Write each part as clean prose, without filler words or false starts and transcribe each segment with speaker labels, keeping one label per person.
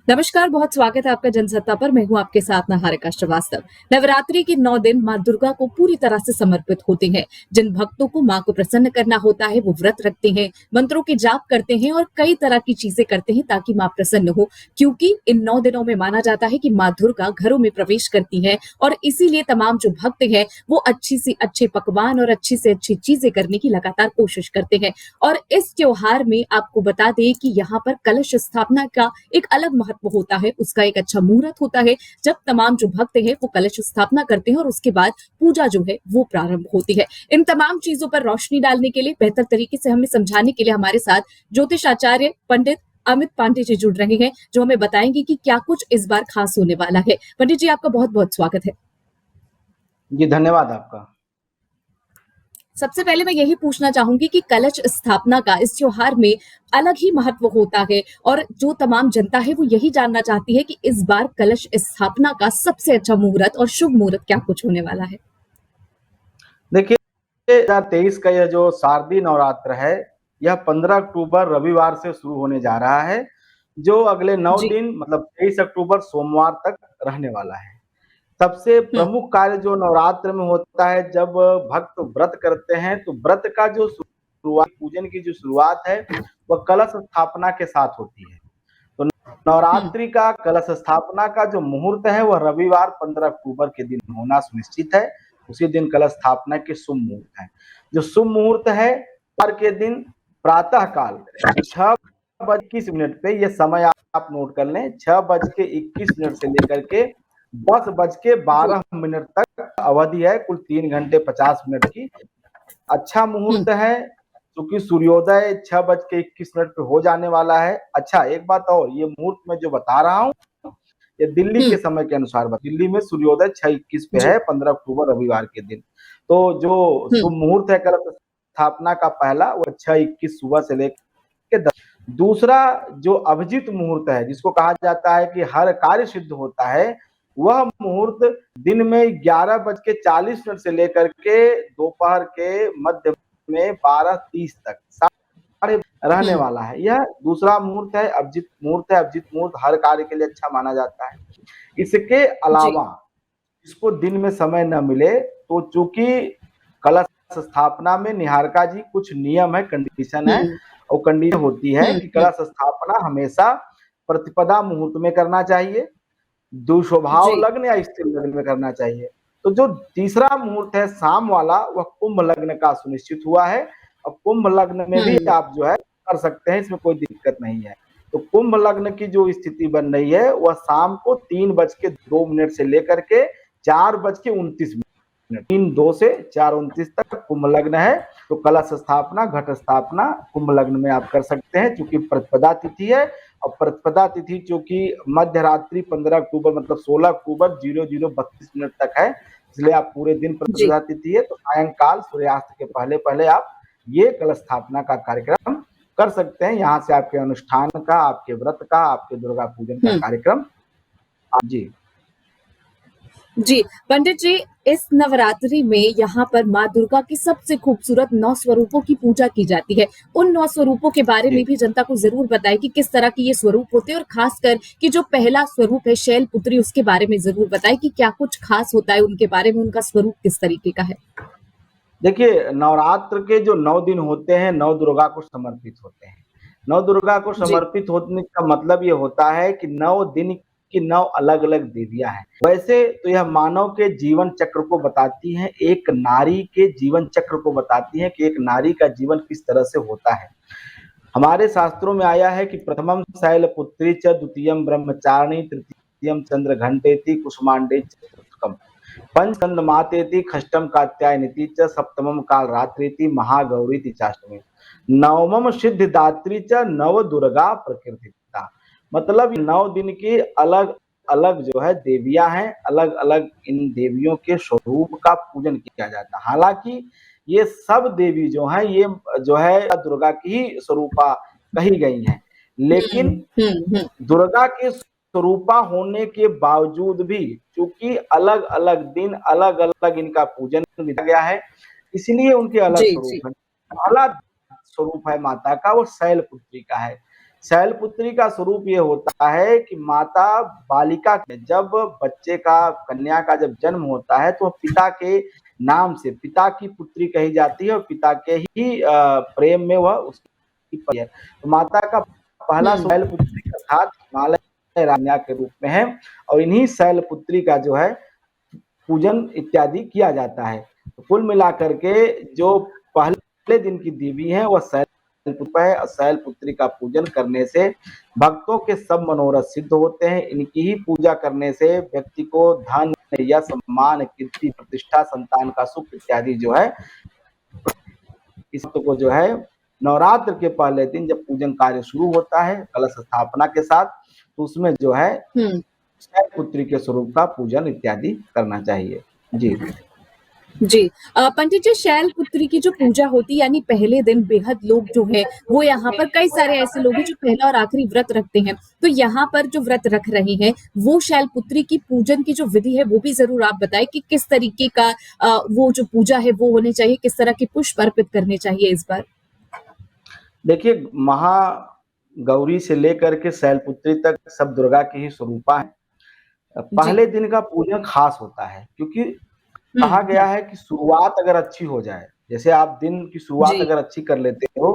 Speaker 1: नमस्कार, बहुत स्वागत है आपका जनसत्ता पर। मैं हूं आपके साथ निहारिका श्रीवास्तव। नवरात्रि के 9 दिन मां दुर्गा को पूरी तरह से समर्पित होते हैं। जिन भक्तों को मां को प्रसन्न करना होता है वो व्रत रखते हैं, मंत्रों के जाप करते हैं और कई तरह की चीजें करते हैं ताकि मां प्रसन्न हो। क्योंकि इन 9 दिनों में माना जाता है कि मां दुर्गा घरों में प्रवेश करती है और इसीलिए तमाम जो भक्त हैं वो अच्छी से अच्छे पकवान और अच्छी से अच्छी चीजें करने की लगातार कोशिश करते हैं। और इस त्योहार में आपको बता दें कि यहाँ पर कलश स्थापना का एक अलग महत्व होता है, उसका एक अच्छा मुहूर्त होता है जब तमाम जो भक्त हैं वो कलश स्थापना करते हैं और उसके बाद पूजा जो है वो प्रारंभ होती है। इन तमाम चीजों पर रोशनी डालने के लिए, बेहतर तरीके से हमें समझाने के लिए हमारे साथ ज्योतिष आचार्य पंडित अमित पांडे जी जुड़ रहे हैं, जो हमें बताएंगे कि क्या कुछ इस बार खास होने वाला है। पंडित जी, आपका बहुत बहुत स्वागत है।
Speaker 2: जी, धन्यवाद आपका।
Speaker 1: सबसे पहले मैं यही पूछना चाहूंगी कि कलश स्थापना का इस त्योहार में अलग ही महत्व होता है और जो तमाम जनता है वो यही जानना चाहती है कि इस बार कलश स्थापना का सबसे अच्छा मुहूर्त और शुभ मुहूर्त क्या कुछ होने वाला है।
Speaker 2: देखिए, 2023 का यह जो शारदीय नवरात्र है, यह 15 अक्टूबर रविवार से शुरू होने जा रहा है, जो अगले 9
Speaker 1: जी।
Speaker 2: दिन मतलब 23 अक्टूबर सोमवार तक रहने वाला है। सबसे
Speaker 1: हम्म।
Speaker 2: प्रमुख कार्य जो नवरात्र में होता है, जब भक्त व्रत करते हैं, तो व्रत का जो शुरुआत, पूजन की जो शुरुआत है, वह कलश स्थापना के साथ होती है। तो
Speaker 1: हम्म।
Speaker 2: नवरात्रि का कलश स्थापना का जो मुहूर्त है वह रविवार 15 अक्टूबर के दिन होना सुनिश्चित है। उसी दिन कलश स्थापना के शुभ मुहूर्त है। जो शुभ मुहूर्त है, पर के दिन प्रातः काल 6:21 पे, ये समय आप नोट कर लें, 6:21 से लेकर के 10:12 तक अवधि है, कुल 3 घंटे 50 मिनट की। अच्छा मुहूर्त है, क्योंकि सूर्योदय 6:21 पे हो जाने वाला है। अच्छा, एक बात और, ये मुहूर्त मैं जो बता रहा हूँ, ये दिल्ली के समय के अनुसार, दिल्ली में सूर्योदय 6:21 पे
Speaker 1: जी।
Speaker 2: है, 15 अक्टूबर रविवार के दिन। तो जो शुभ मुहूर्त है कलश स्थापना का पहला, वो 6:21 सुबह से लेकर 10। दूसरा जो अभिजीत मुहूर्त है, जिसको कहा जाता है कि हर कार्य सिद्ध होता है, वह मुहूर्त दिन में 11:40 से लेकर के दोपहर के मध्य में 12:30 तक सारे रहने वाला है। यह दूसरा मुहूर्त है, अभिजीत मुहूर्त है। अभिजीत मुहूर्त हर कार्य के लिए अच्छा माना जाता है। इसके
Speaker 1: जी।
Speaker 2: अलावा इसको दिन में समय न मिले, तो चूंकि कलश स्थापना में निहारिका जी कुछ नियम है, कंडीशन है, और कंडीशन होती है कि कलश स्थापना हमेशा प्रतिपदा मुहूर्त में करना चाहिए, दुस्वभाव
Speaker 1: जी।
Speaker 2: लग्न या स्थिर लग्न में करना चाहिए। तो जो तीसरा मुहूर्त है शाम वाला, वह कुंभ लग्न का सुनिश्चित हुआ है, और कुंभ लग्न में भी आप जो है कर सकते हैं, इसमें कोई दिक्कत नहीं है। तो कुंभ लग्न की जो स्थिति बन रही है, वह शाम को 3:02 से लेकर के 4:29, 3:02 से 4:29 तक कुंभ लग्न है। तो कलश स्थापना, घट स्थापना कुंभ लग्न में आप कर सकते हैं, क्योंकि प्रतिपदा तिथि है, और प्रतिपदा तिथि चूंकि मध्य रात्रि 15 अक्टूबर मतलब 16 अक्टूबर 00:32 तक है, इसलिए आप पूरे दिन
Speaker 1: जी।
Speaker 2: प्रतिपदा तिथि है, तो सायंकाल सूर्यास्त के पहले पहले आप ये कलश स्थापना का कार्यक्रम कर सकते हैं। यहाँ से आपके अनुष्ठान का, आपके व्रत का, आपके दुर्गा पूजन का कार्यक्रम जी।
Speaker 1: जी। पंडित जी, इस नवरात्रि में यहाँ पर माँ दुर्गा की सबसे खूबसूरत 9 स्वरूपों की पूजा की जाती है। उन 9 स्वरूपों के बारे में भी जनता को जरूर बताएं कि किस तरह के ये स्वरूप होते हैं, और खासकर कि जो पहला स्वरूप है शैलपुत्री, उसके बारे में जरूर बताएं कि क्या कुछ खास होता है उनके बारे में, उनका स्वरूप किस तरीके का है।
Speaker 2: देखिए, नवरात्र के जो 9 दिन होते हैं, 9 दुर्गा को समर्पित होते हैं। 9 दुर्गा को
Speaker 1: जी।
Speaker 2: समर्पित होने का मतलब ये होता है कि 9 दिन की 9 अलग-अलग देवियाँ हैं। वैसे तो यह मानव के जीवन चक्र को बताती हैं, एक नारी के जीवन चक्र को बताती हैं कि एक नारी का जीवन किस तरह से होता है। हमारे शास्त्रों में आया है कि प्रथमम शैलपुत्री च, द्वितीयम ब्रह्मचारिणी, तृतीयम चंद्रघंटेति, कुसुमांडे चतुर्थकम, पंचस्कंद मातेति, षष्ठम कात्यायनीति च, सप्तमम कालरात्रिति, महागौरीति चाष्टमी, नवमम सिद्धिदात्री च, नव दुर्गा प्रकृतिता। मतलब 9 दिन की अलग अलग जो है देवियां हैं, अलग अलग इन देवियों के स्वरूप का पूजन किया जाता है। हालांकि ये सब देवी जो हैं, ये जो है दुर्गा की ही स्वरूपा कही गई हैं, लेकिन दुर्गा के स्वरूपा होने के बावजूद भी चूंकि अलग अलग दिन अलग अलग इनका पूजन किया गया है, इसलिए उनके अलग
Speaker 1: जी। जी।
Speaker 2: स्वरूप है। पहला स्वरूप है माता का, वो शैलपुत्री का है। शैलपुत्री का स्वरूप ये होता है कि माता बालिका जब बच्चे का कन्या का जब जन्म होता है तो पिता के नाम से पिता की पुत्री कही जाती है और पिता के ही प्रेम में वह उसकी पत्नी है। तो माता का पहला
Speaker 1: हम्म
Speaker 2: शैलपुत्री अर्थात हिमालय रान्या के रूप में है और इन्हीं शैलपुत्री का जो है पूजन इत्यादि किया जाता है। तो कुल मिलाकर के जो पहले दिन की देवी है वह शैलपुत्री है और शैलपुत्री का पूजन करने से भक्तों के सब मनोरथ सिद्ध होते हैं। इनकी ही पूजा करने से व्यक्ति को धन या सम्मान कीर्ति प्रतिष्ठा संतान का सुख इत्यादि जो है इस को जो है नवरात्र के पहले दिन जब पूजन कार्य शुरू होता है कलश स्थापना के साथ तो उसमें जो है
Speaker 1: हम्म
Speaker 2: शैलपुत्री के स्वरूप का पूजन इत्यादि करना चाहिए। जी
Speaker 1: जी। पंडित जी, शैलपुत्री की जो पूजा होती यानी पहले दिन बेहद लोग जो है वो यहाँ पर कई सारे ऐसे लोग हैं जो पहला और आखिरी व्रत रखते हैं, तो यहाँ पर जो व्रत रख रहे हैं वो शैलपुत्री की पूजन की जो विधि है वो भी जरूर आप बताएं कि किस तरीके का वो जो पूजा है वो होनी चाहिए, किस तरह के पुष्प अर्पित करने चाहिए इस बार।
Speaker 2: देखिए महागौरी से लेकर के शैलपुत्री तक सब दुर्गा की ही स्वरूपा है।
Speaker 1: जी।
Speaker 2: पहले दिन का पूजन खास होता है क्योंकि कहा गया है कि शुरुआत अगर अच्छी हो जाए, जैसे आप दिन की शुरुआत
Speaker 1: जी।
Speaker 2: अगर अच्छी कर लेते हो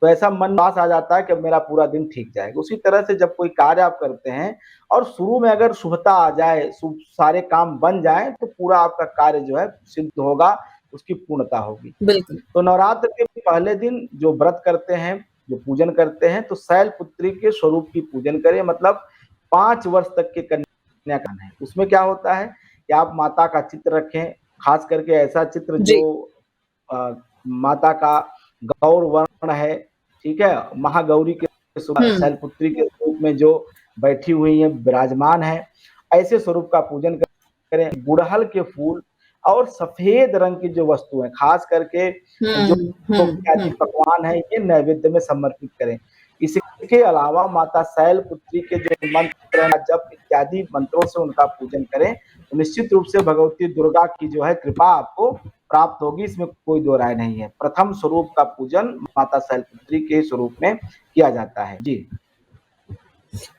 Speaker 2: तो ऐसा मन पास आ जाता है कि अब मेरा पूरा दिन ठीक जाएगा। उसी तरह से जब कोई कार्य आप करते हैं और शुरू में अगर शुभता आ जाए, सारे काम बन जाए तो पूरा आपका कार्य जो है सिद्ध होगा, उसकी पूर्णता होगी।
Speaker 1: बिल्कुल।
Speaker 2: तो नवरात्र के पहले दिन जो व्रत करते हैं, जो पूजन करते हैं, तो शैलपुत्री के स्वरूप की पूजन करें, मतलब 5 वर्ष तक के कन्या का है। उसमें क्या होता है कि आप माता का चित्र रखें, खास करके ऐसा चित्र जो
Speaker 1: जी।
Speaker 2: माता का गौर वर्ण है, ठीक है? महागौरी के
Speaker 1: हम्म
Speaker 2: शैलपुत्री के स्वरूप में जो बैठी हुई है, विराजमान है, ऐसे स्वरूप का पूजन करें। गुड़हल के फूल और सफेद रंग की जो वस्तु है, खास करके जो इत्यादि
Speaker 1: हम्म।
Speaker 2: पकवान है, ये नैवेद्य में समर्पित करें। इसके अलावा माता शैलपुत्री के जो मंत्र हैं, जप इत्यादि मंत्रों से उनका पूजन करें, तो निश्चित रूप से भगवती दुर्गा की जो है कृपा आपको प्राप्त होगी, इसमें कोई दो राय नहीं है। प्रथम स्वरूप का पूजन माता शैलपुत्री के स्वरूप में किया जाता है। जी।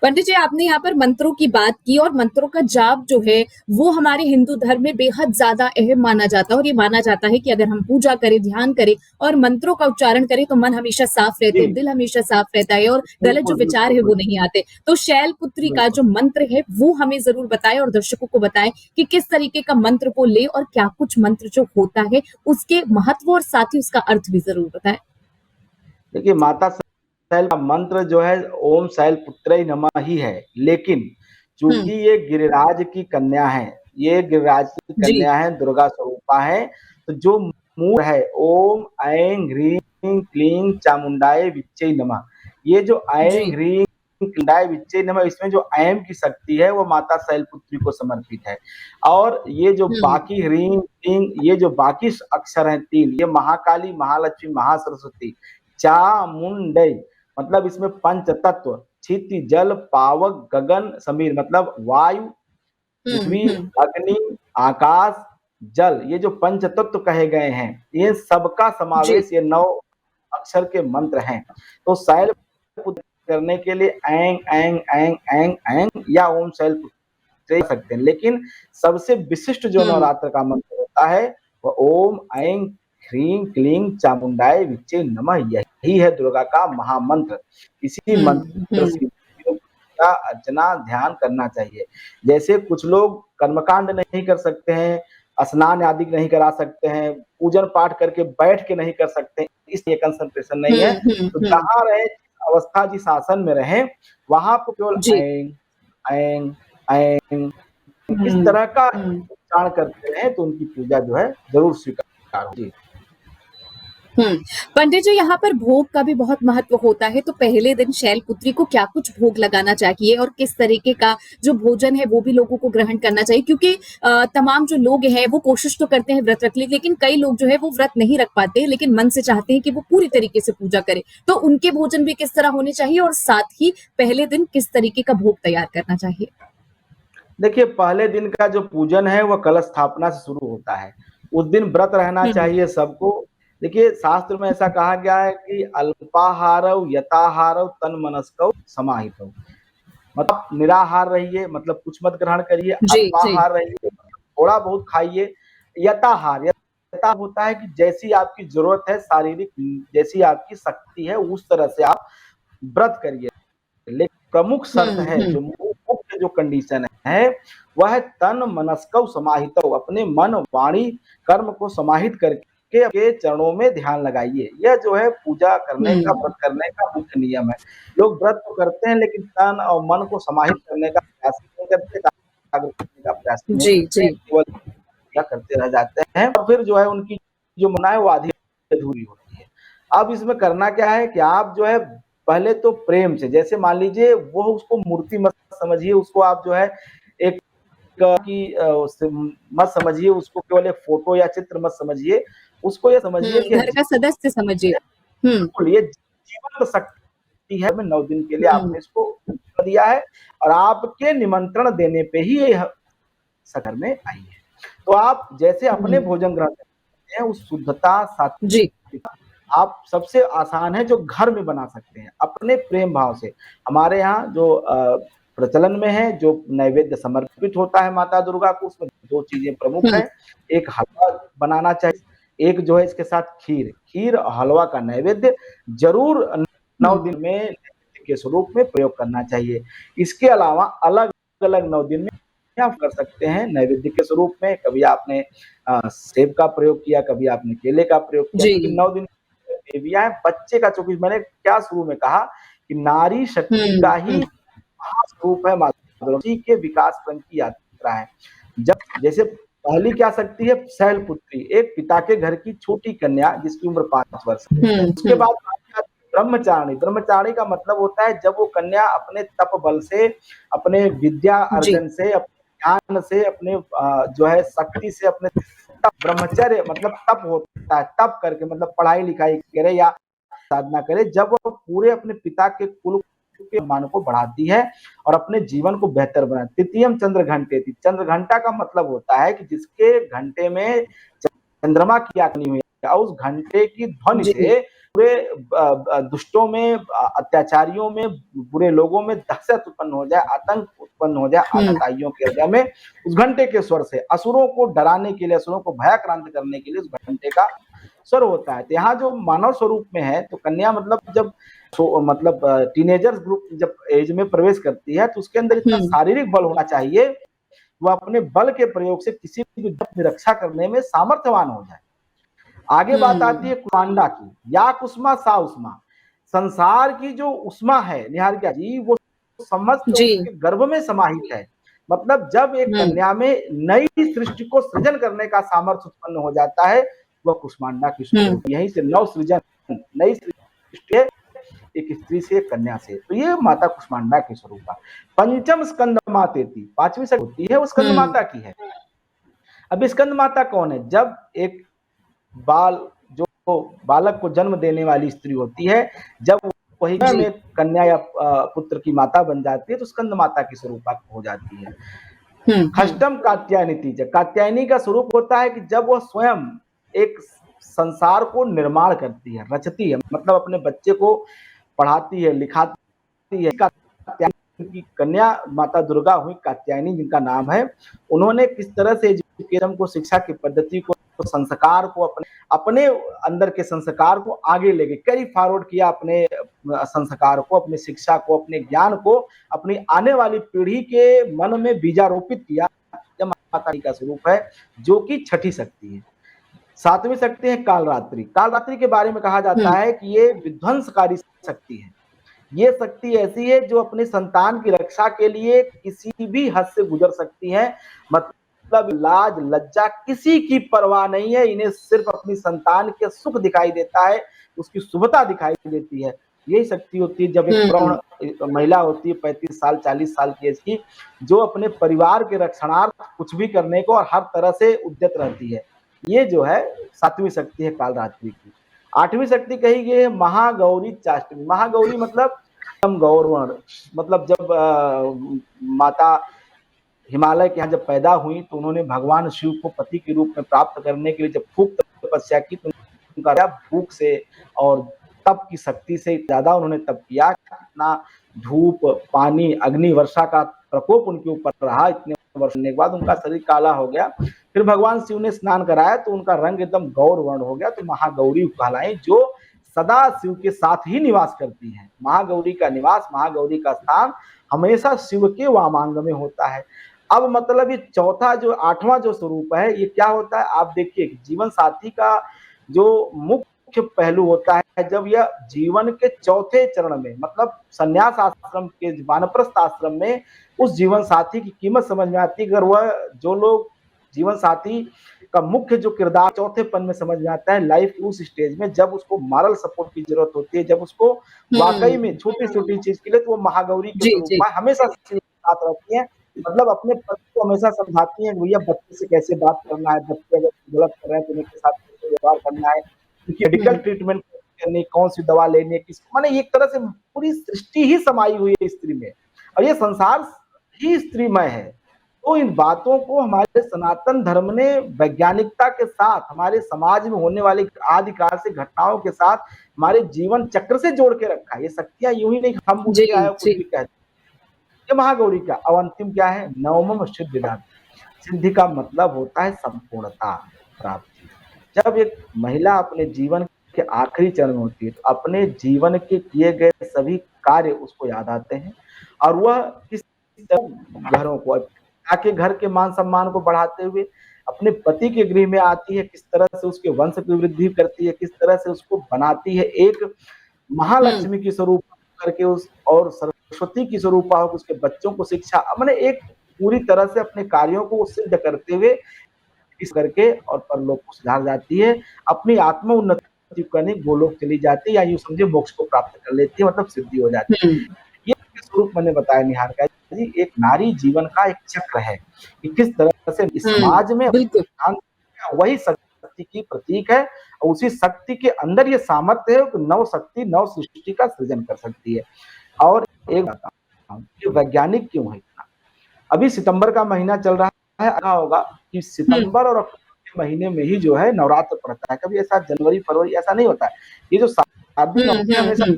Speaker 1: पंडित जी, आपने यहाँ पर मंत्रों की बात की और मंत्रों का जाप जो है वो हमारे हिंदू धर्म में बेहद ज्यादा अहम माना जाता है और ये माना जाता है कि अगर हम पूजा करें, ध्यान करें और मंत्रों का उच्चारण करें तो मन हमेशा साफ रहते
Speaker 2: जी,
Speaker 1: हैं, दिल हमेशा साफ रहता है और गलत जो
Speaker 2: बिल्कुल,
Speaker 1: विचार
Speaker 2: बिल्कुल,
Speaker 1: है वो
Speaker 2: बिल्कुल,
Speaker 1: नहीं आते। तो शैलपुत्री का
Speaker 2: बिल्कुल।
Speaker 1: जो मंत्र है वो हमें जरूर बताएं और दर्शकों को बताएं कि किस तरीके का मंत्र को ले और क्या कुछ मंत्र जो होता है उसके महत्व और साथ ही उसका अर्थ भी जरूर बताएं।
Speaker 2: देखिए माता शैल का मंत्र जो है ओम शैलपुत्रै नमः ही है, लेकिन चूंकि
Speaker 1: हम्म
Speaker 2: ये गिरिराज की कन्या है, ये गिरिराज की
Speaker 1: जी।
Speaker 2: कन्या है, दुर्गा स्वरूपा है, तो जो मूल है ओम ऐं ह्रीं क्लीं चामुंडाय विच्चे नमः, ये जो ऐं
Speaker 1: जी।
Speaker 2: ह्रीं क्लीं विच्चे नमः, इसमें जो ऐं की शक्ति है वो माता शैलपुत्री को समर्पित है। और ये जो
Speaker 1: हम्म
Speaker 2: बाकी ह्रीं क्लीं, ये जो बाकी अक्षर हैं 3, ये महाकाली, महालक्ष्मी, महासरस्वती, चामुंडई, मतलब इसमें पंच तत्व क्षिति जल पावक गगन समीर, मतलब वायु पृथ्वी
Speaker 1: हम्म।
Speaker 2: अग्नि आकाश जल, ये जो पंच तत्व कहे गए हैं ये सबका
Speaker 1: जी।
Speaker 2: समावेश ये 9 अक्षर के मंत्र हैं। तो शैल करने के लिए ऐं ऐं ऐं ऐं ऐं या ओम शैल दे सकते हैं, लेकिन सबसे विशिष्ट जो
Speaker 1: हम्म
Speaker 2: नवरात्र का मंत्र होता है वह ओम ऐं ह्रीं क्लीं चामुंडाय विच्चे नमः, यही है दुर्गा का महामंत्र। इसी मंत्र
Speaker 1: हम्म।
Speaker 2: से का अर्चना ध्यान करना चाहिए। जैसे कुछ लोग कर्मकांड नहीं कर सकते हैं, स्नान आदि नहीं करा सकते हैं, पूजन पाठ करके बैठ के नहीं कर सकते, इसलिए कंसंट्रेशन नहीं है। तो
Speaker 1: हम्म।
Speaker 2: जहाँ रहे, जिस अवस्था जिस आसन में रहें, वहाँ आपको केवल
Speaker 1: जी।
Speaker 2: ऐं ऐं ऐं इस
Speaker 1: हुँ,
Speaker 2: तरह का
Speaker 1: हुँ,
Speaker 2: उच्चारण करते रहें तो उनकी पूजा जो है ज़रूर स्वीकार होगी।
Speaker 1: हुँ। पंडित जी, यहाँ पर भोग का भी बहुत महत्व होता है, तो पहले दिन शैलपुत्री को क्या कुछ भोग लगाना चाहिए और किस तरीके का जो भोजन है वो भी लोगों को ग्रहण करना चाहिए? क्योंकि तमाम जो लोग हैं वो कोशिश तो करते हैं व्रत रख लें, लेकिन कई लोग जो है वो व्रत नहीं रख पाते, लेकिन मन से चाहते हैं कि वो पूरी तरीके से पूजा करें। तो उनके भोजन भी किस तरह होने चाहिए और साथ ही पहले दिन किस तरीके का भोग तैयार करना चाहिए?
Speaker 2: देखिए पहले दिन का जो पूजन है वह कलश स्थापना से शुरू होता है। उस दिन व्रत रहना
Speaker 1: हुँ,
Speaker 2: चाहिए सबको। देखिए शास्त्र में ऐसा कहा गया है कि अल्पाहारव यताहारव तन मनस्कव समाहितव, मतलब निराहार रहिए, मतलब कुछ मत ग्रहण करिए,
Speaker 1: जी जी।
Speaker 2: अल्पाहार रहिए, मतलब थोड़ा बहुत खाइए, यथाहार यथा होता है कि जैसी आपकी जरूरत है, शारीरिक जैसी आपकी शक्ति है उस तरह से आप व्रत करिए। लेकिन प्रमुख शर्त है,
Speaker 1: हम्म।
Speaker 2: जो मुख्य जो कंडीशन है वह है तन मनस्कव समाहित, अपने मन वाणी कर्म को समाहित करके आपके चरणों में ध्यान लगाइए। यह जो है पूजा करने का,
Speaker 1: हम्म।
Speaker 2: व्रत करने का मुख्य नियम है। लोग व्रत तो करते हैं लेकिन तन और मन को समाहित करने का प्रयास नहीं करते, एकाग्र करने का प्रयास नहीं
Speaker 1: जी
Speaker 2: करते,
Speaker 1: जी।
Speaker 2: केवल क्या करते रह जाते हैं और फिर जो है उनकी जो मना है वो आधी अधूरी होती है। अब इसमें करना क्या है कि आप जो है पहले तो प्रेम से, जैसे मान लीजिए वो उसको मूर्ति मत समझिए, उसको आप जो है एक मत समझिए, उसको केवल एक फोटो या चित्र मत समझिए, उसको ये समझिए कि
Speaker 1: घर का सदस्य समझिए। हम्म।
Speaker 2: बिल्कुल ये जीवंत शक्ति है, 9 दिन के लिए
Speaker 1: हम्म।
Speaker 2: आपने इसको दिया है और आपके निमंत्रण देने पे ही ये सगर में आई है। तो आप जैसे अपने
Speaker 1: हम्म।
Speaker 2: भोजन ग्रहण करते हैं उस शुद्धता
Speaker 1: जी।
Speaker 2: सात्विकता आप सबसे आसान है जो घर में बना सकते हैं अपने प्रेम भाव से। हमारे यहाँ जो प्रचलन में है, जो नैवेद्य समर्पित होता है माता दुर्गा को, उसमें 2 चीजें प्रमुख
Speaker 1: हम्म।
Speaker 2: हैं। एक हलवा बनाना चाहिए, एक जो है इसके साथ खीर, खीर और हलवा का नैवेद्य जरूर 9
Speaker 1: हम्म।
Speaker 2: दिन में नैवेद्य के स्वरूप में प्रयोग करना चाहिए। इसके अलावा अलग अलग 9 दिन में आप कर सकते हैं नैवेद्य के स्वरूप में। कभी आपने सेब का प्रयोग किया, कभी आपने केले का प्रयोग किया,
Speaker 1: जी।
Speaker 2: क्योंकि 9 दिन देवियां हैं बच्चे का, चूंकि मैंने क्या शुरू में कहा कि नारी शक्ति का ही
Speaker 1: हम्म।
Speaker 2: महास्वरूप है माता दुर्गा, उसी के विकास क्रम की यात्रा है। जब जैसे पहली क्या शक्ति है, शैलपुत्री, एक पिता के घर की छोटी कन्या जिसकी उम्र 5 वर्ष है। उसके
Speaker 1: हम्म।
Speaker 2: बाद आती है ब्रह्मचारिणी। ब्रह्मचारिणी का मतलब होता है जब वो कन्या अपने तप बल से, अपने विद्या
Speaker 1: जी।
Speaker 2: अर्जन से, अपने ज्ञान से, अपने जो है शक्ति से, अपने तप, ब्रह्मचर्य मतलब तप होता है, तप करके मतलब पढ़ाई लिखाई करे या साधना करे, जब वो पूरे अपने पिता के कुल के मान को बढ़ाती है और अपने जीवन को बेहतर बनाती। तृतीयम चंद्र घंटे थी, चंद्र घंटा का मतलब होता है कि जिसके घंटे में चंद्रमा की आंखनी हुई है और उस घंटे की ध्वनि
Speaker 1: जी।
Speaker 2: से पूरे दुष्टों में, अत्याचारियों में, बुरे लोगों में दहशत उत्पन्न हो जाए, आतंक उत्पन्न हो जाए,
Speaker 1: हम्म।
Speaker 2: आतताइयों के हृदय में उस घंटे के स्वर से असुरों को डराने के लिए, असुरों को भयाक्रांत करने के लिए उस घंटे का स्वर होता है। तो यहाँ जो मानव स्वरूप में है, तो कन्या मतलब जब मतलब टीनेजर्स ग्रुप जब एज में प्रवेश करती है तो उसके अंदर इतना
Speaker 1: हम्म।
Speaker 2: शारीरिक बल होना चाहिए, वह अपने बल के प्रयोग से किसी भी की रक्षा करने में सामर्थ्यवान हो जाए। आगे बात आती
Speaker 1: हम्म।
Speaker 2: है कुमांडा की, या कुसुमा सा उष्मा। संसार की जो उष्मा है निहारिका जी, वो समस्त
Speaker 1: जी।
Speaker 2: उसके गर्भ में समाहित है। मतलब जब एक
Speaker 1: हम्म।
Speaker 2: कन्या में नई सृष्टि को सृजन करने का सामर्थ्य उत्पन्न हो जाता है, वह कुष्मांडा की
Speaker 1: हम्म।
Speaker 2: स्वरूप, यहीं से नव सृजन, नई सृष्टि है एक स्त्री से, एक कन्या से। तो ये माता कुष्मांडा के स्वरूप का पंचम स्कंद मातेती, 5वीं शक्ति होती है वो स्कंद
Speaker 1: हम्म।
Speaker 2: माता की है। अब स्कंद माता कौन है? जब एक बाल जो बालक को जन्म देने वाली स्त्री होती है, जब वही
Speaker 1: जी।
Speaker 2: में कन्या या पुत्र की माता बन जाती है तो स्कंद माता की स्वरूप हो जाती है।
Speaker 1: हम्म।
Speaker 2: खष्टम कात्यायनी तीज, कात्यायनी का स्वरूप होता है कि जब वह स्वयं एक संसार को निर्माण करती है, रचती है, मतलब अपने बच्चे को पढ़ाती है, लिखाती है। कात्यायनी की कन्या माता दुर्गा हुई कात्यायनी जिनका नाम है। उन्होंने किस तरह से एजुकेशन को, शिक्षा की पद्धति को, संस्कार को, अपने अपने अंदर के संस्कार को आगे ले गए, कैरी फॉरवर्ड किया, अपने संस्कार को, अपनी शिक्षा को, अपने ज्ञान को अपनी आने वाली पीढ़ी के मन में बीजारोपित किया। यह माता का स्वरूप है जो कि छठी शक्ति है। 7वीं शक्ति है कालरात्रि। कालरात्रि के बारे में कहा जाता
Speaker 1: हम्म।
Speaker 2: है कि ये विध्वंसकारी शक्ति है। ये शक्ति ऐसी है जो अपने संतान की रक्षा के लिए किसी भी हद से गुजर सकती है। मतलब लाज लज्जा किसी की परवाह नहीं है, इन्हें सिर्फ अपनी संतान के सुख दिखाई देता है, उसकी शुभता दिखाई देती है। यही शक्ति होती है जब एक प्रौढ़
Speaker 1: हम्म।
Speaker 2: महिला होती है 35 साल 40 साल की एज की, जो अपने परिवार के रक्षणार्थ कुछ भी करने को और हर तरह से उद्यत रहती है। ये जो है 7वीं शक्ति है कालरात्रि की। 8वीं शक्ति कही गई है महागौरी चाष्टमी। महागौरी मतलब गौरवर्ण, मतलब जब माता हिमालय के यहाँ जब पैदा हुई तो उन्होंने भगवान शिव को पति के रूप में प्राप्त करने के लिए जब खूब तपस्या की तो उनका भूख से और तप की शक्ति से ज़्यादा उन्होंने तप किया, कितना धूप, पानी, अग्नि वर्षा का प्रकोप उनके ऊपर रहा, इतने वर्ष के बाद उनका शरीर काला हो गया। फिर भगवान शिव ने स्नान कराया तो उनका रंग एकदम गौर वर्ण हो गया, तो महागौरी कहलाई, जो सदा शिव के साथ ही निवास करती हैं। महागौरी का निवास, महागौरी का स्थान हमेशा शिव के वामांग में होता है। अब मतलब ये चौथा जो 8वां जो स्वरूप है, ये क्या होता है? आप देखिए, जीवन साथी का जो मुख्य पहलू होता है, जब यह जीवन के चौथे चरण में, मतलब संन्यास आश्रम के, वानप्रस्थ आश्रम में उस जीवन साथी की कीमत समझ में आती है। अगर वह, जो लोग जीवन साथी का मुख्य जो किरदार चौथेपन में समझ में आता है, लाइफ उस स्टेज में जब उसको मॉरल सपोर्ट की जरूरत होती है, जब उसको वाकई में छोटी छोटी चीज के लिए, तो वो महागौरी के
Speaker 1: जी,
Speaker 2: स्वरूप
Speaker 1: जी।
Speaker 2: में हमेशा साथ रहती है। मतलब अपने पति को हमेशा समझाती है कि भैया बच्चे से कैसे बात करना है, बच्चे अगर गलत कर रहे हैं तो उनके साथ कैसे व्यवहार करना है, उनकी मेडिकल
Speaker 1: हुँ,
Speaker 2: ट्रीटमेंट करनी, कौन सी दवा लेनी है, किस, माने एक तरह से पूरी सृष्टि ही समाई हुई है स्त्री में, और ये संसार ही स्त्रीमय है। तो इन बातों को हमारे सनातन धर्म ने वैज्ञानिकता के साथ, हमारे समाज में होने वाली आदिकाल से घटनाओं के साथ, हमारे जीवन चक्र से जोड़ के रखा है। ये शक्तियां यूं ही नहीं हम उठ
Speaker 1: जी,
Speaker 2: के आए और कुछ
Speaker 1: जी।
Speaker 2: भी कहते। ये महागौरी का अब अंतिम क्या है? नवमम सिद्धिदात्री। सिद्धि का मतलब होता है संपूर्णता प्राप्ति। जब एक महिला अपने जीवन के आखिरी चरण में होती है, तो अपने जीवन के किए गए सभी कार्य उसको याद आते हैं, और वह किस तरह घरों को, आके घर के मान सम्मान को बढ़ाते हुए अपने पति के गृह में आती है, किस तरह से उसके वंश की वृद्धि करती है, किस तरह से उसको बनाती है एक
Speaker 1: हुँ,
Speaker 2: महालक्ष्मी की स्वरूप करके, उस और सरस्वती की स्वरूपा होकर उसके बच्चों को शिक्षा, मैंने एक पूरी तरह से अपने कार्यों को सिद्ध करते हुए इस करके और परलोक को सुधार जाती है, अपनी आत्म उन्नति करने गोलोक चली जाती है, या यूं समझे मोक्ष को प्राप्त कर लेती है, मतलब सिद्धि हो जाती
Speaker 1: हुँ,
Speaker 2: है। ये स्वरूप मैंने बताया निहारिका जी, एक नारी जीवन का एक चक्र है कि किस तरह से इस
Speaker 1: हुँ,
Speaker 2: समाज में
Speaker 1: बिल्कुल।
Speaker 2: वही शक्ति की प्रतीक है, और उसी शक्ति के अंदर ये सामर्थ्य है कि नव शक्ति नव सृष्टि का सृजन कर सकती है। और एक बताता हूँ कि वैज्ञानिक क्यों है इतना? अभी सितंबर का महीना चल रहा है, अच्छा होगा कि
Speaker 1: हुँ,
Speaker 2: सितंबर और अक्टूबर के महीने में ही जो है नवरात्र पड़ता है। कभी ऐसा जनवरी फरवरी ऐसा नहीं होता है। ये जो शारदीय
Speaker 1: हुँ,
Speaker 2: नवरात्र
Speaker 1: हुँ,
Speaker 2: हमेशा
Speaker 1: हुँ।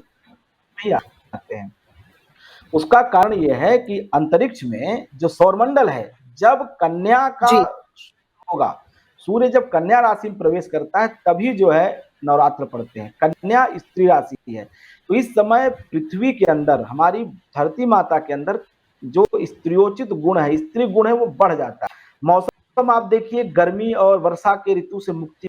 Speaker 2: ही आते हैं। उसका कारण यह है कि अंतरिक्ष में जो सौरमंडल है, जब कन्या का
Speaker 1: जी।
Speaker 2: होगा, सूर्य जब कन्या राशि में प्रवेश करता है, तभी जो है नवरात्र पड़ते हैं। कन्या स्त्री राशि है, तो इस समय पृथ्वी के अंदर, हमारी धरती माता के अंदर जो स्त्रियोचित गुण है, स्त्री गुण है, वो बढ़ जाता है। मौसम आप देखिए, गर्मी और वर्षा के ऋतु से मुक्ति,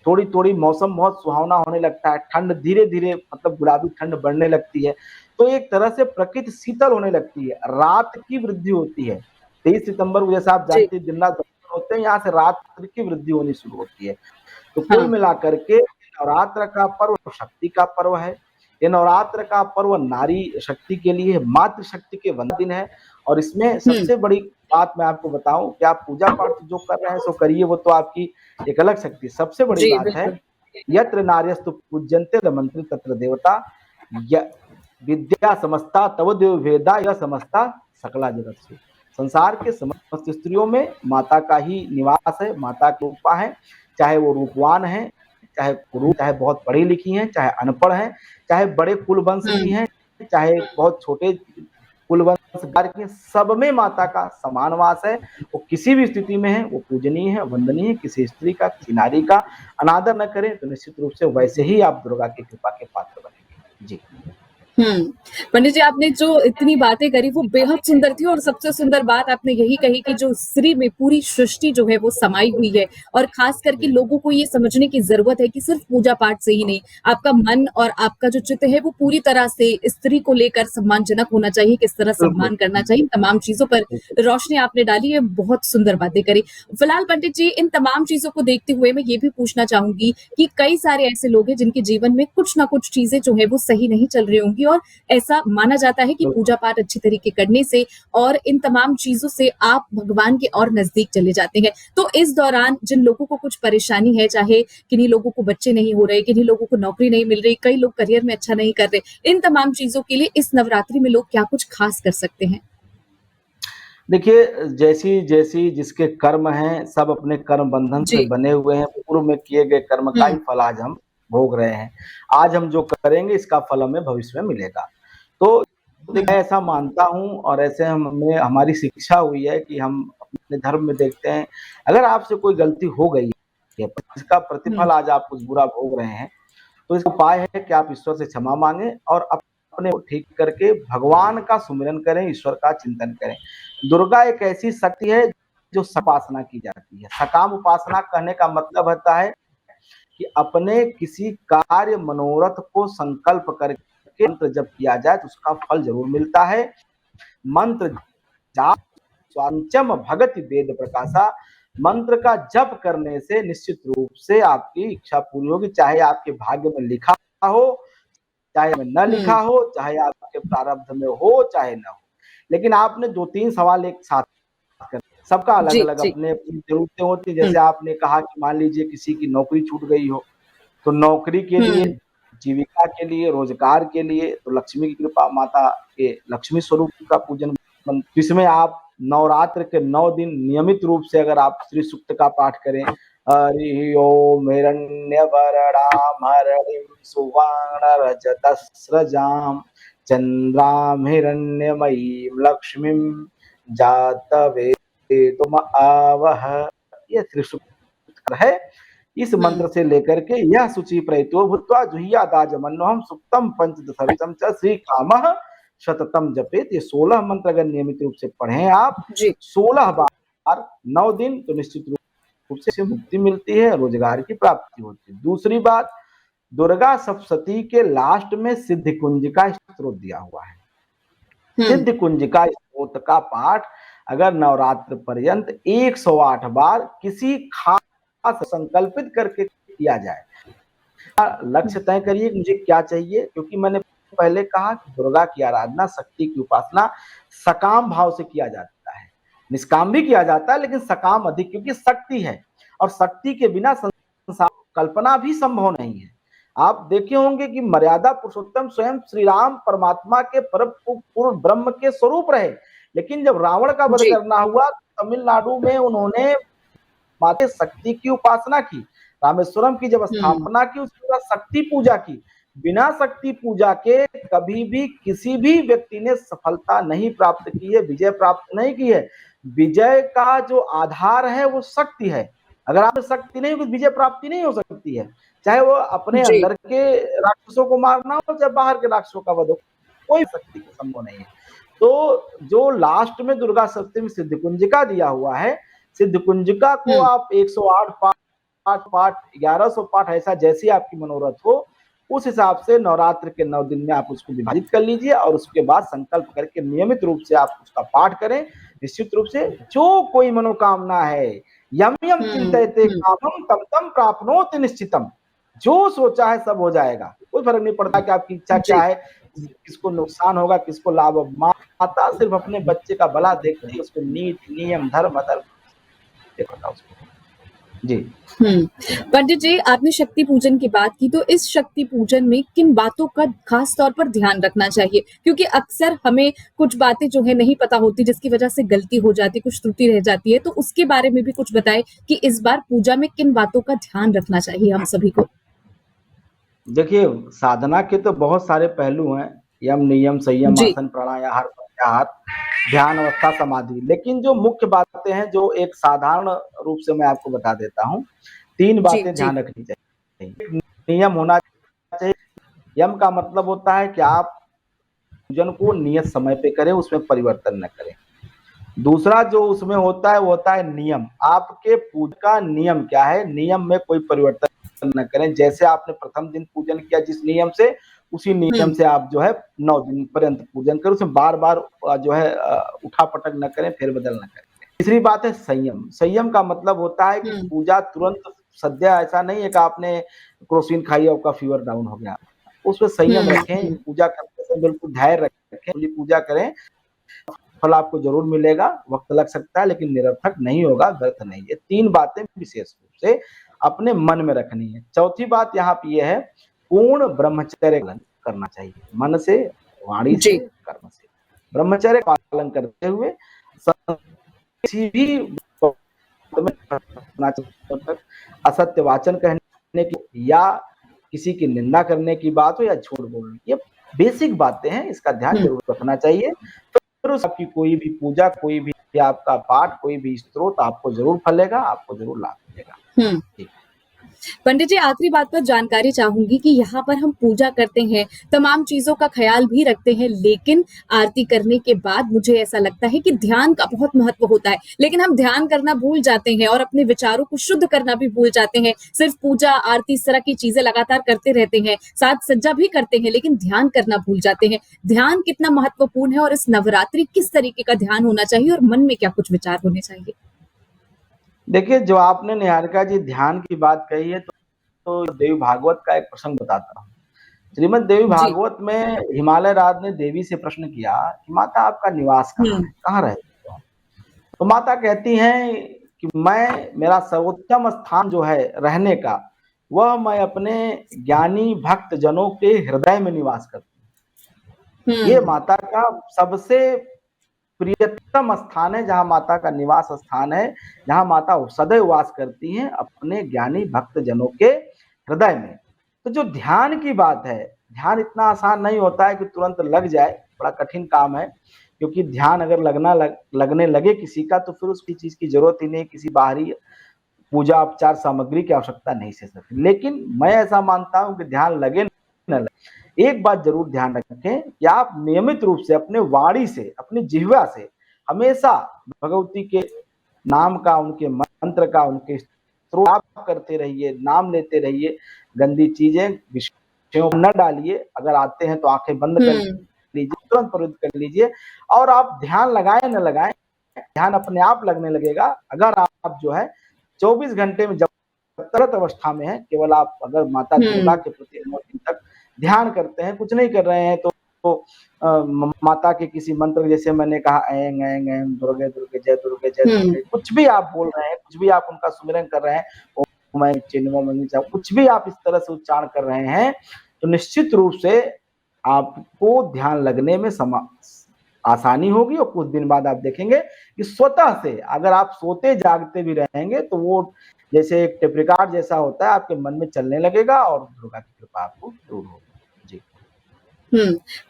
Speaker 2: थोड़ी थोड़ी मौसम बहुत सुहावना होने लगता है, ठंड धीरे धीरे, मतलब गुलाबी ठंड बढ़ने लगती है, तो एक तरह से प्रकृति शीतल होने लगती है, रात की वृद्धि होती है। 23 सितंबर को जैसा आप
Speaker 1: जी,
Speaker 2: जानते हैं दिन रात होते हैं, यहाँ से रात्रि की वृद्धि होनी शुरू होती है। तो कुल
Speaker 1: हाँ।
Speaker 2: मिलाकर के नवरात्र का पर्व शक्ति का पर्व है। ये नवरात्र का पर्व नारी शक्ति के लिए, मातृ शक्ति के वंदन दिन है। और इसमें
Speaker 1: हुँ,
Speaker 2: सबसे बड़ी बात मैं आपको बताऊं कि आप पूजा पाठ जो कर रहे हैं सो करिए, वो तो आपकी एक अलग शक्ति। सबसे बड़ी
Speaker 1: जी,
Speaker 2: बात है,
Speaker 1: बिल्कुल।
Speaker 2: यत्र नार्यस्तु पूज्यन्ते रमन्ते तत्र देवता, य विद्या समस्ता तव देव वेदा यह समस्ता सकला जगत। संसार के समस्त स्त्रियों में माता का ही निवास है, माता की रूपा है, चाहे वो रूपवान है, चाहे कुरूप, चाहे बहुत पढ़ी लिखी हैं, चाहे अनपढ़ हैं, चाहे बड़े कुल वंश
Speaker 1: हुँ,
Speaker 2: की हैं, चाहे बहुत छोटे कुल वंशकार की हैं, सब में माता का समान वास है। वो किसी भी स्थिति में है, वो पूजनीय है, वंदनीय है। किसी स्त्री का, किसी नारी का अनादर न करें तो निश्चित रूप से वैसे ही आप दुर्गा की कृपा के पात्र बनेंगे। जी।
Speaker 1: हुँ। पंडित जी, आपने जो इतनी बातें करी वो बेहद सुंदर थी और सबसे सुंदर बात आपने यही कही कि जो स्त्री में पूरी सृष्टि जो है वो समाई हुई है और खास करके
Speaker 2: जी।
Speaker 1: लोगों को ये समझने की ज़रूरत है कि सिर्फ़ पूजा-पाठ से ही नहीं, आपका मन और आपका जो चित्त है वो पूरी तरह से स्त्री को लेकर सम्मानजनक होना चाहिए, किस तरह
Speaker 2: बिल्कुल,
Speaker 1: सम्मान करना चाहिए, इन
Speaker 2: बिल्कुल,
Speaker 1: तमाम चीज़ों पर
Speaker 2: बिल्कुल।
Speaker 1: रोशनी आपने डाली है, बहुत सुंदर बातें करी। फिलहाल पंडित जी, इन तमाम चीज़ों को देखते हुए मैं ये भी पूछना चाहूँगी कि कई सारे ऐसे लोग हैं जिनके जीवन में कुछ ना कुछ चीज़ें जो हैं वो सही नहीं चल रही होंगी और ऐसा माना जाता है कि
Speaker 2: बिल्कुल,
Speaker 1: पूजा पाठ अच्छी तरीके करने से और इन तमाम चीजों से आप भगवान के और नजदीक चले जाते हैं। तो इस दौरान जिन लोगों को कुछ परेशानी है, चाहे किन्हीं लोगों को बच्चे नहीं हो रहे, किन्हीं लोगों को नौकरी नहीं मिल रही, कई लोग करियर में अच्छा नहीं कर रहे, इन तमाम चीजों के लिए इस नवरात्रि में लोग क्या कुछ खास कर सकते हैं?
Speaker 2: देखिए, जैसी जैसी जिसके कर्म हैं, सब अपने कर्म बंधन से
Speaker 1: जी।
Speaker 2: बने हुए हैं, पूर्व में किए गए कर्म का
Speaker 1: हुँ,
Speaker 2: ही फल आज हम भोग रहे हैं। आज हम जो करेंगे इसका फल हमें भविष्य में मिलेगा। तो देखिए,
Speaker 1: हुँ,
Speaker 2: मैं ऐसा मानता हूँ और ऐसे हमें हमारी शिक्षा हुई है कि हम अपने धर्म में देखते हैं, अगर आपसे कोई गलती हो गई है, इसका
Speaker 1: हुँ,
Speaker 2: प्रतिफल आज आप कुछ बुरा भोग रहे हैं, तो इसका उपाय है कि आप ईश्वर से क्षमा माँगे और अपने को ठीक करके भगवान का सुमिरन करें, ईश्वर का चिंतन करें। दुर्गा एक ऐसी शक्ति है जो उपासना की जाती है। सकाम उपासना कहने का मतलब होता है कि अपने किसी कार्य मनोरथ को संकल्प करके मंत्र जप किया जाए तो उसका फल ज़रूर मिलता है। मंत्र जाप स्वांचम भगति वेद प्रकाशा, मंत्र का जप करने से निश्चित रूप से आपकी इच्छा पूरी होगी, चाहे आपके भाग्य में लिखा हो, चाहे में न लिखा
Speaker 1: हुँ,
Speaker 2: हो, चाहे आपके प्रारब्ध में हो, चाहे न हो। लेकिन आपने 2-3 सवाल एक साथ कर, सबका
Speaker 1: जी,
Speaker 2: अलग-अलग
Speaker 1: जी।
Speaker 2: अपनी-अपनी ज़रूरतें होती हैं।
Speaker 1: हुँ,
Speaker 2: जैसे आपने कहा कि मान लीजिए किसी की नौकरी छूट गई हो, तो नौकरी के लिए,
Speaker 1: हुँ,
Speaker 2: जीविका के लिए, रोज़गार के लिए तो लक्ष्मी की कृपा माता के लक्ष्मी स्वरूप का पूजन इसमें आप नवरात्र के 9 दिन नियमित रूप से अगर आप श्री सूक्त का पाठ करें, हरि ओम हिरण्यवर्णाम हरिं सुवर्णरजतस्रजां चन्द्रां हिरण्यमयीं लक्ष्मीं जातवेदुम आवह। ये श्री सूक्त है। इस
Speaker 1: हुँ,
Speaker 2: मंत्र से लेकर के यह शुचि प्रयतो भूत्वा जुह्यादाजमन्योऽहं सुक्तं पंचदशविधं च श्रीकामः शततम जपेत। ये 16 मंत्र अगर नियमित रूप से पढ़ें आप
Speaker 1: जी।
Speaker 2: 16 बार 9 दिन तो निश्चित रूप से मुक्ति मिलती है, रोजगार की प्राप्ति होती है। दूसरी बात, दुर्गा सप्तशती के लास्ट में सिद्धि कुंज का स्त्रोत दिया हुआ है।
Speaker 1: हुँ,
Speaker 2: सिद्धि कुंज का स्त्रोत का पाठ अगर नवरात्र पर्यंत 108 बार किसी खास संकल्पित करके किया जाए,
Speaker 1: हुँ,
Speaker 2: लक्ष्य तय करिए कि मुझे क्या चाहिए, क्योंकि मैंने पहले कहा कि दुर्गा की आराधना, शक्ति की उपासना सकाम भाव से किया जाता है। निष्काम भी किया जाता है लेकिन सकाम अधिक, क्योंकि शक्ति है और शक्ति के बिना संसार कल्पना भी संभव नहीं है। आप देखे होंगे कि मर्यादा पुरुषोत्तम स्वयं श्री राम परमात्मा के परम पूर्ण ब्रह्म के स्वरूप रहे, लेकिन जब रावण का वध
Speaker 1: जी।
Speaker 2: करना हुआ तमिलनाडु में उन्होंने माते शक्ति की उपासना की, रामेश्वरम की जब
Speaker 1: हुँ,
Speaker 2: स्थापना की उसके बाद शक्ति पूजा की। बिना शक्ति पूजा के कभी भी किसी भी व्यक्ति ने सफलता नहीं प्राप्त की है, विजय प्राप्त नहीं की है। विजय का जो आधार है वो शक्ति है। अगर आप में शक्ति नहीं होगी, विजय प्राप्ति नहीं हो सकती है। चाहे वो अपने
Speaker 1: जी।
Speaker 2: अंदर के राक्षसों को मारना हो, चाहे बाहर के राक्षसों का वध हो, कोई शक्ति को संभव नहीं है। तो जो लास्ट में दुर्गा सप्तमी सिद्ध कुंजिका दिया हुआ है, सिद्ध कुंजिका को
Speaker 1: हुँ,
Speaker 2: आप 108 पाठ पाठ 1100 पाठ ऐसा जैसी आपकी मनोरथ हो, उस हिसाब से नवरात्र के 9 दिन में आप उसको विभाजित कर लीजिए और उसके बाद संकल्प करके नियमित रूप से आप उसका पाठ करें। निश्चित रूप से जो कोई मनोकामना है, यम यम
Speaker 1: हुँ,
Speaker 2: चिंतयते
Speaker 1: हुँ,
Speaker 2: कामं तम तम प्राप्नोति निश्चितम। जो सोचा है सब हो जाएगा। कोई फर्क नहीं पड़ता कि आपकी इच्छा क्या
Speaker 1: जी।
Speaker 2: है, किसको नुकसान होगा, किसको लाभ होगा। माता सिर्फ अपने बच्चे का भला देखती है, उसको नीति, नियम, धर्म, अधर्म देखता है उसको। जी।
Speaker 1: हुँ। पंडित जी, आपने शक्ति पूजन की बात की, तो इस शक्ति पूजन में किन बातों का खास तौर पर ध्यान रखना चाहिए? क्योंकि अक्सर हमें कुछ बातें जो है नहीं पता होती, जिसकी वजह से गलती हो जाती है, कुछ त्रुटि रह जाती है, तो उसके बारे में भी कुछ बताएँ कि इस बार पूजा में किन बातों का ध्यान रखना चाहिए हम सभी को?
Speaker 2: देखिए, साधना के तो बहुत सारे पहलू हैं, यम, नियम, संयम,
Speaker 1: जी,
Speaker 2: आसन, प्राणायाम, प्रत्याहार, ध्यान अवस्था, समाधि। लेकिन जो मुख्य बातें हैं, जो एक साधारण रूप से मैं आपको बता देता हूँ, 3
Speaker 1: जी,
Speaker 2: बातें
Speaker 1: जी।
Speaker 2: ध्यान रखनी चाहिए। एक नियम होना चाहिए, यम का मतलब होता है कि आप पूजन को नियत समय पे करें, उसमें परिवर्तन न करें। दूसरा जो उसमें होता है वो होता है नियम। आपके पूजा का नियम क्या है? नियम में कोई परिवर्तन न करें। जैसे आपने प्रथम दिन पूजन किया जिस नियम से, उसी नियम
Speaker 1: हुँ,
Speaker 2: से आप जो है 9 दिन पर्यंत पूजन करें। उसमें बार-बार जो है उठा-पटक न करें, फेर-बदल न करें। तीसरी बात है संयम। संयम का मतलब होता है कि
Speaker 1: हुँ,
Speaker 2: पूजा तुरंत सद्य ऐसा नहीं है कि आपने क्रोसिन खाई आपका फीवर डाउन हो गया। उसमें संयम
Speaker 1: हुँ,
Speaker 2: रखें,
Speaker 1: हुँ,
Speaker 2: पूजा करते समय बिल्कुल धैर्य रखें, पूजा करें। फल आपको ज़रूर मिलेगा, वक़्त लग सकता है लेकिन निरर्थक नहीं होगा, व्यर्थ नहीं। ये 3 बातें विशेष रूप से अपने मन में रखनी है। चौथी बात यहाँ पे ये है, पूर्ण ब्रह्मचर्य पालन करना चाहिए, मन से, वाणी से,
Speaker 1: जी,
Speaker 2: कर्म से। ब्रह्मचर्य पालन करते हुए किसी भी में असत्य वाचन कहने की या किसी की निंदा करने की बात हो या झूठ बोलने, ये बेसिक बातें हैं, इसका ध्यान जरूर रखना चाहिए। फिर आपकी कोई भी पूजा, कोई भी आपका पाठ, कोई भी स्त्रोत आपको जरूर फलेगा, आपको जरूर लाभ मिलेगा।
Speaker 1: पंडित जी, आखिरी बात पर जानकारी चाहूंगी कि यहाँ पर हम पूजा करते हैं, तमाम चीजों का ख्याल भी रखते हैं, लेकिन आरती करने के बाद मुझे ऐसा लगता है कि ध्यान का बहुत महत्व होता है, लेकिन हम ध्यान करना भूल जाते हैं और अपने विचारों को शुद्ध करना भी भूल जाते हैं। सिर्फ पूजा, आरती, इस तरह की चीजें लगातार करते रहते हैं, साथ सज्जा भी करते हैं, लेकिन ध्यान करना भूल जाते हैं। ध्यान कितना महत्वपूर्ण है और इस नवरात्रि किस तरीके का ध्यान होना चाहिए और मन में क्या कुछ विचार होने चाहिए?
Speaker 2: देखिए, जो आपने निहारिका जी ध्यान की बात कही है, तो देवी भागवत का एक प्रसंग बताता हूँ। श्रीमद् देवी भागवत में हिमालय राज ने देवी से प्रश्न किया कि माता आपका निवास कहाँ है, कहाँ रहते हो? तो माता कहती हैं कि मेरा सर्वोत्तम स्थान जो है रहने का, वह मैं अपने ज्ञानी भक्त जनों के हृदय में निवास करती हूँ। ये माता का सबसे प्रियतम स्थान है, जहां माता का निवास स्थान है, जहां माता सदैव वास करती हैं अपने ज्ञानी भक्त जनों के हृदय में। तो जो ध्यान की बात है, ध्यान इतना आसान नहीं होता है कि तुरंत लग जाए, बड़ा कठिन काम है, क्योंकि ध्यान अगर लगने लगे किसी का, तो फिर उसकी चीज की जरूरत ही नहीं, किसी बाहरी पूजा उपचार सामग्री की आवश्यकता नहीं से सकती। लेकिन मैं ऐसा मानता हूं कि ध्यान लगे न लगे, एक बात जरूर ध्यान रखें कि आप नियमित रूप से अपने वाणी से, अपनी जिह्वा से हमेशा भगवती के नाम का, उनके मंत्र का, उनके स्तोत्र करते रहिए, नाम लेते रहिए। गंदी चीजें, विषयों न डालिए। अगर आते हैं तो आंखें बंद कर लीजिए, तुरंत प्रवृत्त कर लीजिए। और आप ध्यान लगाएं न लगाएं, ध्यान अपने आप लगने लगेगा। अगर आप जो है 24 घंटे में, जब तरत अवस्था में है, केवल आप अगर माता दुर्गा के प्रति 9 दिन तक ध्यान करते हैं, कुछ नहीं कर रहे हैं, तो माता के किसी मंत्र, जैसे मैंने कहा ऐं ऐं ऐं दुर्गे दुर्गे जय दुर्गे जय दुर्गे, कुछ भी आप बोल रहे हैं, कुछ भी आप उनका सुमिरन कर रहे हैं, कुछ भी आप इस तरह से उच्चारण कर रहे हैं, तो निश्चित रूप से आपको ध्यान लगने में आसानी होगी। और कुछ दिन बाद आप देखेंगे कि स्वतः से, अगर आप सोते जागते भी रहेंगे, तो वो जैसे एक टेप रिकॉर्ड जैसा होता है, आपके मन में चलने लगेगा और दुर्गा की कृपा आपको जरूर होगी।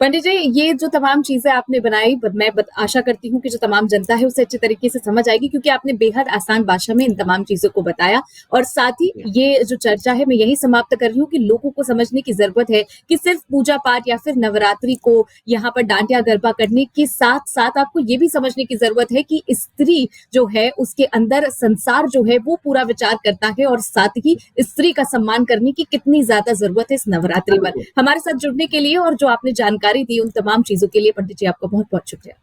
Speaker 1: पंडित जी, ये जो तमाम चीजें आपने बनाई, मैं आशा करती हूँ कि जो तमाम जनता है उसे अच्छे तरीके से समझ आएगी, क्योंकि आपने बेहद आसान भाषा में इन तमाम चीजों को बताया। और साथ ही ये जो चर्चा है, मैं यही समाप्त कर रही हूँ कि लोगों को समझने की जरूरत है कि सिर्फ पूजा पाठ या फिर नवरात्रि को यहाँ पर डांटिया गरबा करने के साथ साथ आपको ये भी समझने की जरूरत है कि स्त्री जो है, उसके अंदर संसार जो है वो पूरा विचार करता है, और साथ ही स्त्री का सम्मान करने की कितनी ज्यादा जरूरत है इस नवरात्रि पर। हमारे साथ जुड़ने के लिए और जो आपने जानकारी दी उन तमाम चीजों के लिए पंडित जी, आपका बहुत बहुत शुक्रिया।